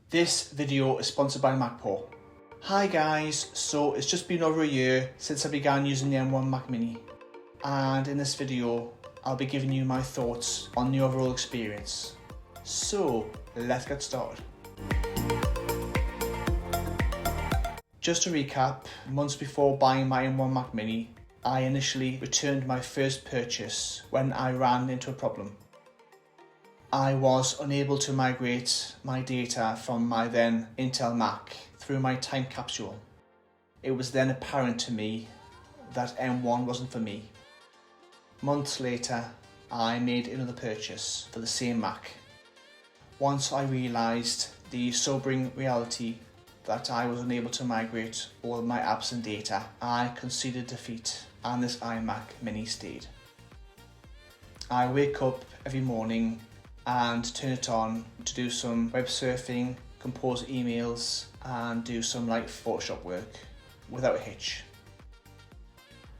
This video is sponsored by MacPro. Hi guys, so it's just been over a year since I began using the M1 Mac Mini, and in this video I'll be giving you my thoughts on the overall experience. So let's get started. Just to recap, months before buying my M1 Mac Mini, I initially returned my first purchase when I ran into a problem. I was unable to migrate my data from my then Intel Mac through my time capsule. It was then apparent to me that M1 wasn't for me. Months later, I made another purchase for the same Mac. Once I realised the sobering reality that I was unable to migrate all of my apps and data, I conceded defeat and this iMac Mini stayed. I wake up every morning and turn it on to do some web surfing, compose emails and do some light Photoshop work without a hitch.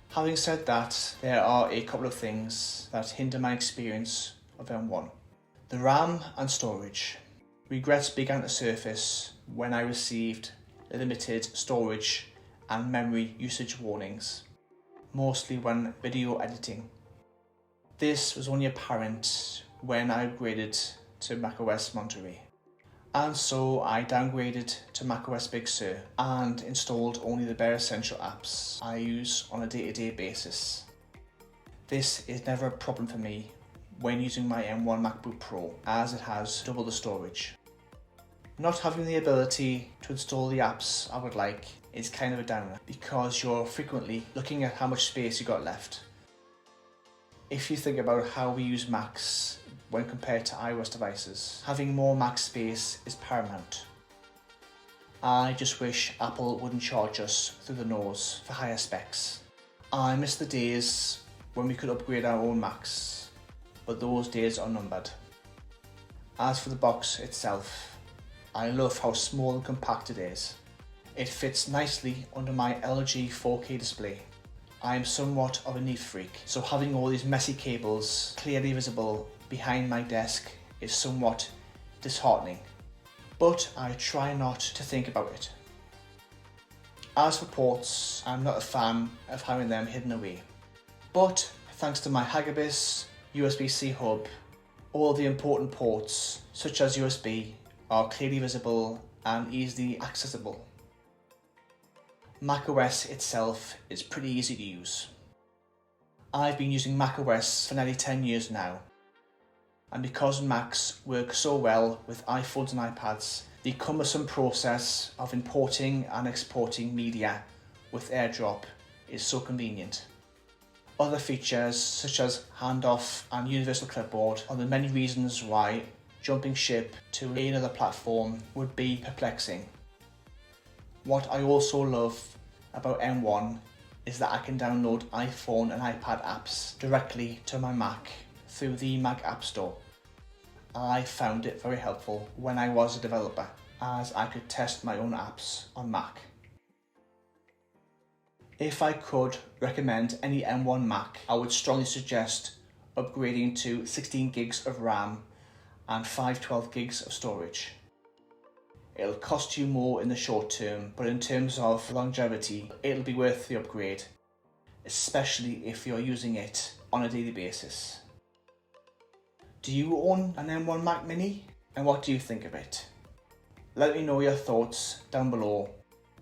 Having said that, there are a couple of things that hinder my experience of M1. The RAM and storage. Regrets began to surface when I received limited storage and memory usage warnings, mostly when video editing. This was only apparent when I upgraded to macOS Monterey, and so I downgraded to macOS Big Sur and installed only the bare essential apps I use on a day-to-day basis. This is never a problem for me when using my M1 MacBook Pro, as it has double the storage. Not having the ability to install the apps I would like is kind of a downer, because you're frequently looking at how much space you got left. If you think about how we use Macs when compared to iOS devices, having more Mac space is paramount. I just wish Apple wouldn't charge us through the nose for higher specs. I miss the days when we could upgrade our own Macs, but those days are numbered. As for the box itself, I love how small and compact it is. It fits nicely under my LG 4K display. I am somewhat of a neat freak, so having all these messy cables clearly visible behind my desk is somewhat disheartening, but I try not to think about it. As for ports, I'm not a fan of having them hidden away, but thanks to my Hagibis USB-C hub, all the important ports such as USB are clearly visible and easily accessible. macOS itself is pretty easy to use. I've been using macOS for nearly 10 years now, and because Macs work so well with iPhones and iPads, the cumbersome process of importing and exporting media with AirDrop is so convenient. Other features such as handoff and universal clipboard are the many reasons why jumping ship to another platform would be perplexing. What I also love about M1 is that I can download iPhone and iPad apps directly to my Mac through the Mac App Store. I found it very helpful when I was a developer, as I could test my own apps on Mac. If I could recommend any M1 Mac, I would strongly suggest upgrading to 16 gigs of RAM and 512 gigs of storage. It'll cost you more in the short term, but in terms of longevity, it'll be worth the upgrade, especially if you're using it on a daily basis. Do you own an M1 Mac Mini? And what do you think of it? Let me know your thoughts down below,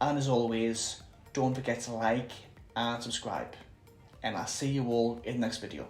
and as always, don't forget to like and subscribe, and I'll see you all in the next video.